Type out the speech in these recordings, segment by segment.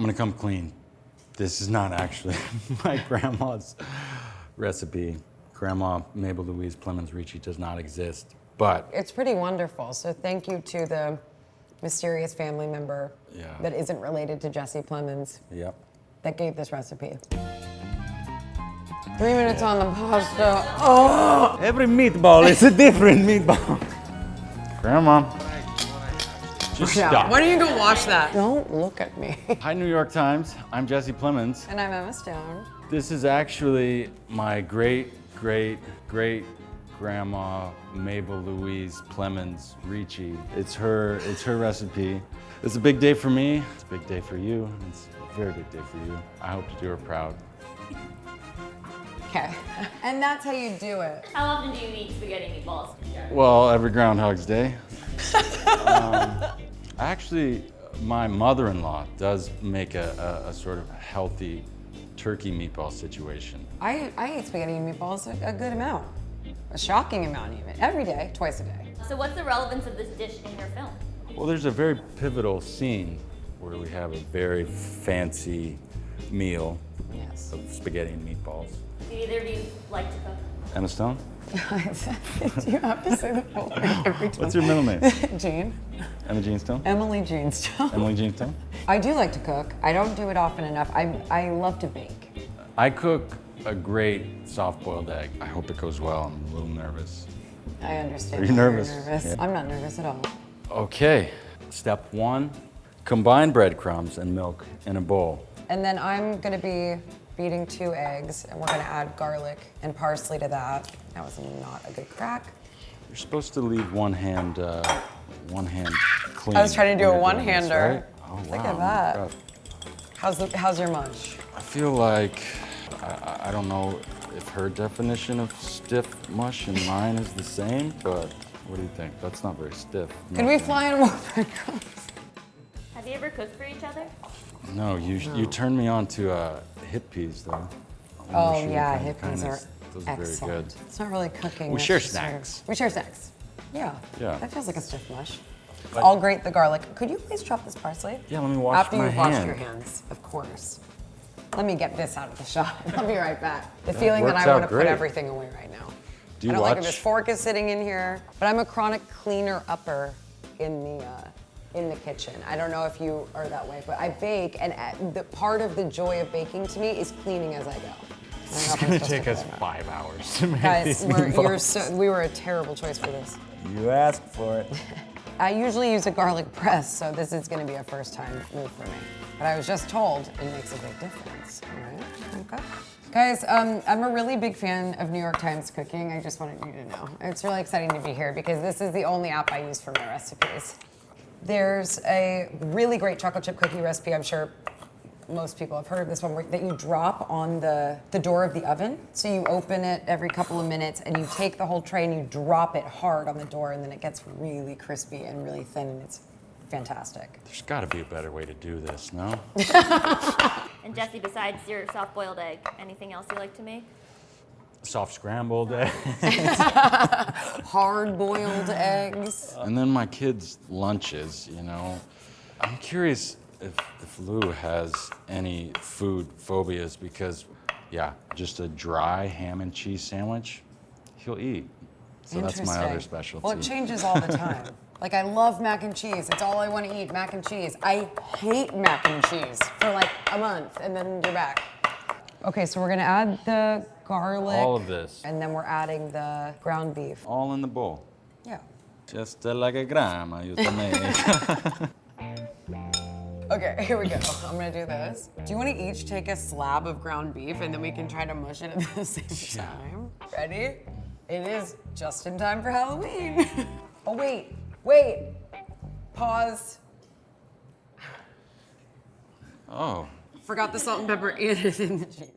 I'm gonna come clean. This is not actually my grandma's recipe. Grandma Mabel Louise Plemons Ricci does not exist, but It's pretty wonderful, so thank you to the mysterious family member that isn't related to Jesse Plemons yep. that gave this recipe. 3 minutes on the pasta. Oh! Every meatball is a different meatball. Grandma, just stop. Why don't you go wash that? Don't look at me. Hi, New York Times. I'm Jesse Plemons. And I'm Emma Stone. This is actually my great-great-great-grandma Mabel Louise Plemons Ricci. It's her recipe. It's a big day for me. It's a big day for you. It's a very big day for you. I hope to do her proud. Okay. And that's how you do it. How often do you eat spaghetti meatballs? Well, every Groundhog's Day. Actually, my mother-in-law does make a sort of healthy turkey meatball situation. I eat spaghetti and meatballs a good amount. A shocking amount even. Every day, twice a day. So what's the relevance of this dish in your film? Well, there's a very pivotal scene where we have a very fancy meal Yes. of spaghetti and meatballs. Do either of you like to cook? Emma Stone? You have to say the full thing every time. What's your middle name? Jean. Emma Jean Stone? Emily Jean Stone. Emily Jean Stone? I do like to cook. I don't do it often enough. I love to bake. I cook a great soft-boiled egg. I hope it goes well. I'm a little nervous. I understand. Are you why you're nervous? nervous. Yeah. I'm not nervous at all. Okay, step one, combine breadcrumbs and milk in a bowl. And then I'm gonna be beating 2 eggs, and we're gonna add garlic and parsley to that. That was not a good crack. You're supposed to leave one hand clean. I was trying to do when a you're doing this, one-hander. right? Oh, Look wow. at that. God. How's your munch? I feel like, I don't know if her definition of stiff mush and mine is the same, but what do you think? That's not very stiff. Could we fly in more breadcrumbs? Have you ever cooked for each other? No, you turned me on to hip peas though. Oh Mushroom yeah, kind of hippies are those excellent. very good. It's not really cooking. We share it's sort of- snacks. We share snacks. Yeah. Yeah. That feels like a stiff mush. I'll grate the garlic. Could you please chop this parsley? Yeah, let me wash After my you've washed hand. your hands, of course. Let me get this out of the shot. I'll be right back. The feeling that works I want out to put great. everything away right now. Do you I don't like if watch- this fork is sitting in here, but I'm a chronic cleaner upper in the kitchen. I don't know if you are that way, but I bake, and the part of the joy of baking to me is cleaning as I go. It's gonna take us 5 hours to make Guys, these we were a terrible choice for this. You asked for it. I usually use a garlic press, so this is gonna be a first time move for me. But I was just told it makes a big difference, all right? Okay. Guys, I'm a really big fan of New York Times Cooking. I just wanted you to know. It's really exciting to be here because this is the only app I use for my recipes. There's a really great chocolate chip cookie recipe, I'm sure most people have heard of this one, that you drop on the door of the oven. So you open it every couple of minutes and you take the whole tray and you drop it hard on the door, and then it gets really crispy and really thin, and it's fantastic. There's gotta be a better way to do this, no? And Jesse, besides your soft-boiled egg, anything else you like to make? Soft scrambled egg. Hard-boiled eggs. And then my kids' lunches, you know. I'm curious if Lou has any food phobias, because, yeah, just a dry ham and cheese sandwich, he'll eat. So that's my other Interesting. specialty. Well, it changes all the time. Like, I love mac and cheese. It's all I want to eat, mac and cheese. I hate mac and cheese for like a month, and then you're back. Okay, so we're gonna add the garlic. All of this. And then we're adding the ground beef. All in the bowl. Yeah. Just like a grandma used to make. Okay, here we go. I'm gonna do this. Do you want to each take a slab of ground beef, and then we can try to mush it at the same time? Ready? It is just in time for Halloween. Oh, wait. Pause. Oh. Forgot the salt and pepper and it in the cheese.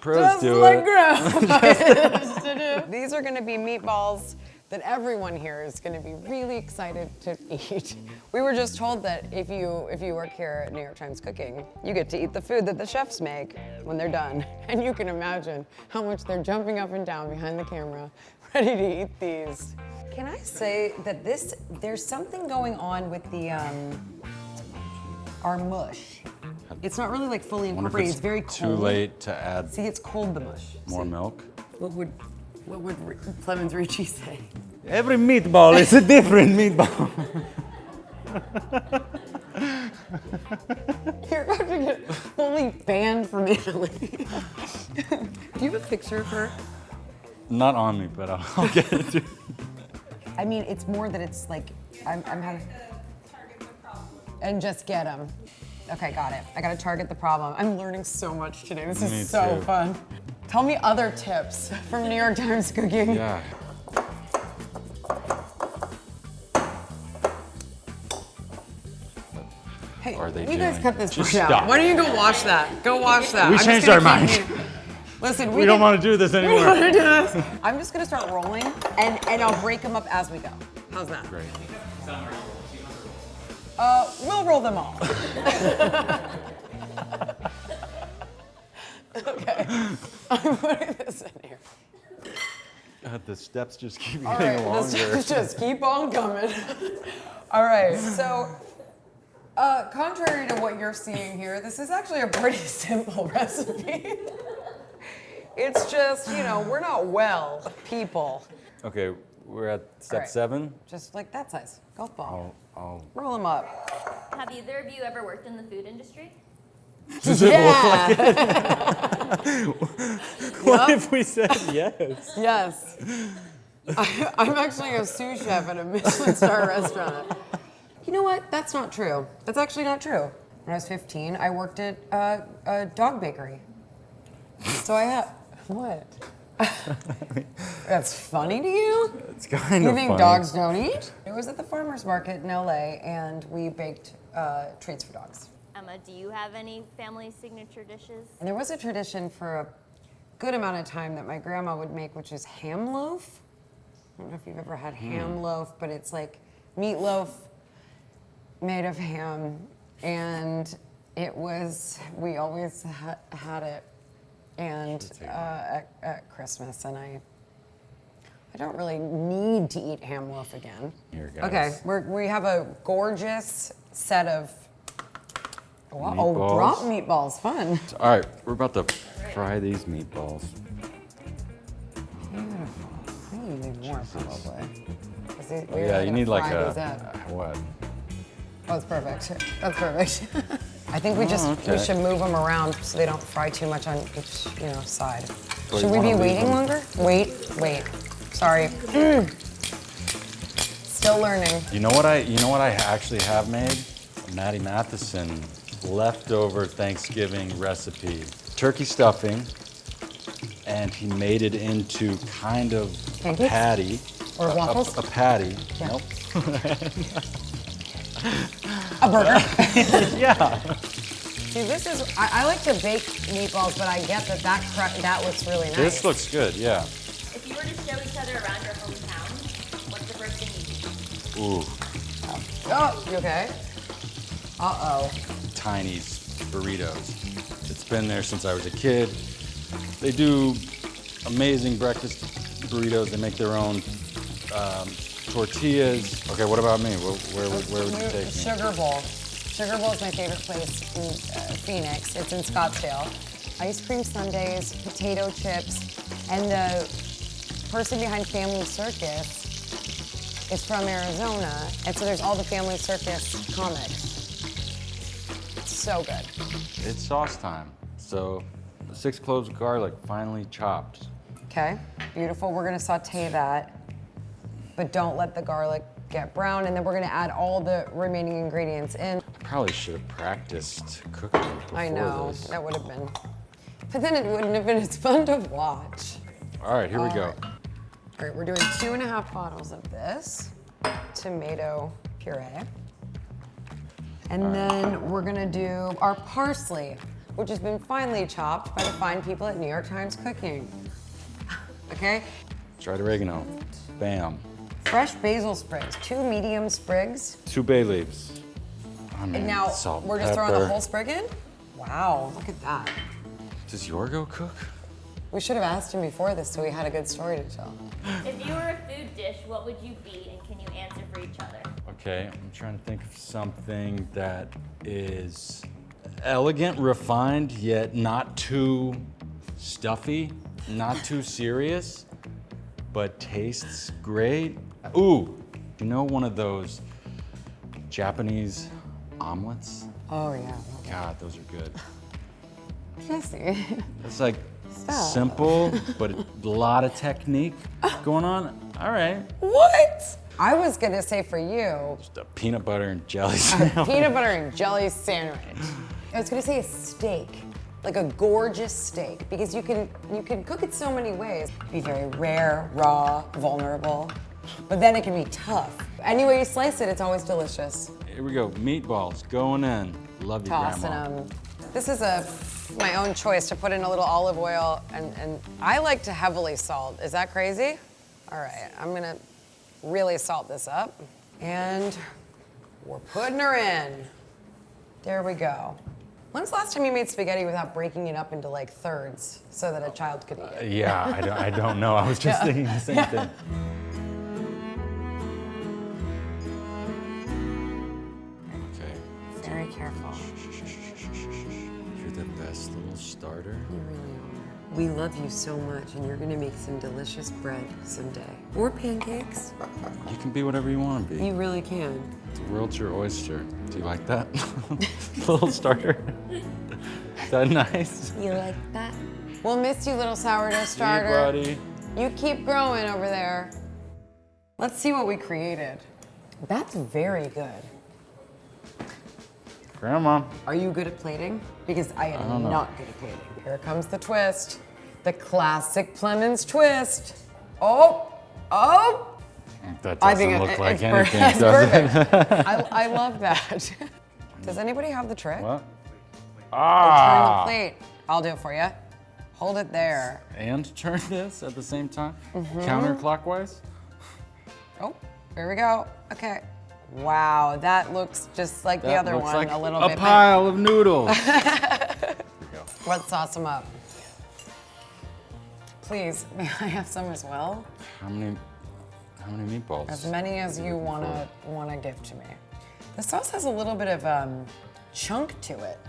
Pros Just do like it. grandma used to do. These are gonna be meatballs that everyone here is gonna be really excited to eat. We were just told that if you work here at New York Times Cooking, you get to eat the food that the chefs make when they're done. And you can imagine how much they're jumping up and down behind the camera, ready to eat these. Can I say that there's something going on with the our mush. It's not really like fully I wonder if incorporated. It's very too cold. late to add See, it's cold, the mush. more See? milk. What would Plemons Ricci say? Every meatball is a different meatball. You're about to get fully banned from Italy. Do you have a picture of her? Not on me, but I'll get it. Too. I mean, it's more that it's like, I'm having, and just get them. Okay, got it. I gotta target the problem. I'm learning so much today. This Me is so too. fun. Tell me other tips from New York Times Cooking. Yeah. Hey, Are they you guys doing? cut this Just part out. stop. Why don't you go wash that? Go wash that. We I'm just changed gonna our keep- mind. Listen, We don't want to do this we anymore. want to do this. I'm just gonna start rolling, and I'll break them up as we go. How's that? Great. We'll roll them all. Okay, I'm putting this in here. The steps just keep All getting right, longer. let's just keep on coming. All right, so contrary to what you're seeing here, this is actually a pretty simple recipe. It's just, you know, we're not well people. Okay, we're at step right. 7. Just like that size, golf ball. I'll Roll them up. Have either of you ever worked in the food industry? Does it look like Yeah. What if we said yes? Yes. I'm actually a sous chef at a Michelin star restaurant. You know what? That's not true. That's actually not true. When I was 15, I worked at a dog bakery. So I had, what? That's funny to you? It's kind You of think funny. dogs don't eat? It was at the farmer's market in LA, and we baked treats for dogs. Emma, do you have any family signature dishes? And there was a tradition for a good amount of time that my grandma would make, which is ham loaf. I don't know if you've ever had ham loaf, but it's like meatloaf made of ham. And it was, we always had it and at Christmas. And I don't really need to eat ham loaf again. Here, guys. Okay, we have a gorgeous set of, wow, Meatballs. drop meatballs, fun. All right, we're about to fry these meatballs. Beautiful. I think you need more probably. 'Cause we Oh, were yeah, you gonna need like fry a, these up. what? Oh, it's perfect. That's perfect. I think we okay. should move them around so they don't fry too much on each, side. So Should you we be wanna leave waiting them- longer? Wait. Sorry. Still learning. You know what I actually have made? A Matty Matheson leftover Thanksgiving recipe. Turkey stuffing, and he made it into kind of a Pancakes? patty. Or waffles? A patty. Yeah. Nope. A burger. Yeah. See, this is, I like to bake meatballs, but I get that looks really nice. This looks good, yeah. If you were to show each other around your hometown, what's the first thing you do? Ooh, Oh, you okay? Uh-oh. Tiny's burritos. It's been there since I was a kid. They do amazing breakfast burritos. They make their own tortillas. Okay, what about me? Where would you take me? Sugar Bowl. Sugar Bowl is my favorite place in Phoenix. It's in Scottsdale. Ice cream sundaes, potato chips, and the person behind Family Circus is from Arizona, and so there's all the Family Circus comics. It's so good. It's sauce time. So 6 cloves of garlic, finely chopped. Okay, beautiful. We're gonna saute that, but don't let the garlic get brown, and then we're gonna add all the remaining ingredients in. Probably should have practiced cooking before I know, this. that would have been. But then it wouldn't have been as fun to watch. All right, here we go. All right, we're doing 2.5 bottles of this tomato puree. And then we're gonna do our parsley, which has been finely chopped by the fine people at New York Times Cooking. Okay? Dried oregano. Bam. Fresh basil sprigs, 2 medium sprigs. 2 bay leaves. I mean, And now salt and we're just throwing the pepper. whole sprig in? Wow, look at that. Does Yorgo cook? We should have asked him before this so we had a good story to tell. If you were a food dish, what would you be, and can you answer for each other? Okay, I'm trying to think of something that is elegant, refined, yet not too stuffy, not too serious, but tastes great. Ooh, you know one of those Japanese omelets? Oh yeah. God, those are good. Jesse. It's like Stop. simple, but a lot of technique going on. All right. What? I was gonna say for you, Just a peanut butter and jelly sandwich. peanut butter and jelly sandwich. I was gonna say a steak, like a gorgeous steak, because you can cook it so many ways. Be very rare, raw, vulnerable, but then it can be tough. Any way you slice it, it's always delicious. Here we go, meatballs going in. Love you, Tossing Grandma. them. This is my own choice to put in a little olive oil, and I like to heavily salt. Is that crazy? All right, I'm gonna really salt this up, and we're putting her in. There we go. When's the last time you made spaghetti without breaking it up into like thirds so that a child could eat it? Yeah, I don't know. I was just thinking the same thing. Okay. Very careful. You're the best little starter. You really are. We love you so much, and you're gonna make some delicious bread someday. Or pancakes. You can be whatever you want to be. You really can. The world's your oyster. Do you like that? Little starter. Is that nice? You like that? We'll miss you, little sourdough starter. Hey, buddy. You keep growing over there. Let's see what we created. That's very good. Grandma. Are you good at plating? Because I am don't know. not good at plating. Here comes the twist. The classic Plemons twist. Oh, oh. That I doesn't think look like it's anything, it's does it? perfect. I love that. Does anybody have the trick? What? Turn the Ah! plate. I'll do it for you. Hold it there. And turn this at the same time? Mm-hmm. Counterclockwise? Oh, here we go. Okay. Wow, that looks just like the That other looks one like a little a bit. pile of noodles. Let's sauce them up. Please, may I have some as well? How many meatballs? As many as you wanna give to me. The sauce has a little bit of chunk to it.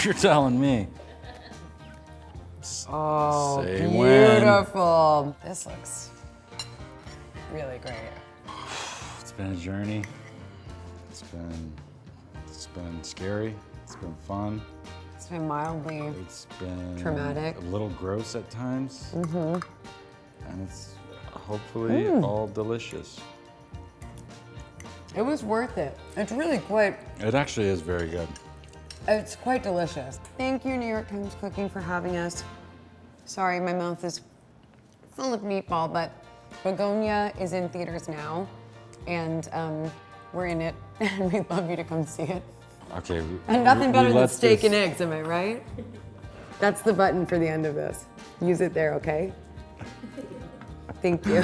You're telling me. Oh, Say when. beautiful. This looks really great. It's been a journey. It's been scary. It's been fun. It's been mildly It's been traumatic. a little gross at times. Mm-hmm. And it's hopefully all delicious. It was worth it. It's really quite, It actually is very good. it's quite delicious. Thank you, New York Times Cooking, for having us. Sorry, my mouth is full of meatball, but Bugonia is in theaters now, and we're in it, and we'd love you to come see it. Okay. And nothing better than let steak and this- eggs, am I right? That's the button for the end of this. Use it there, okay? Thank you.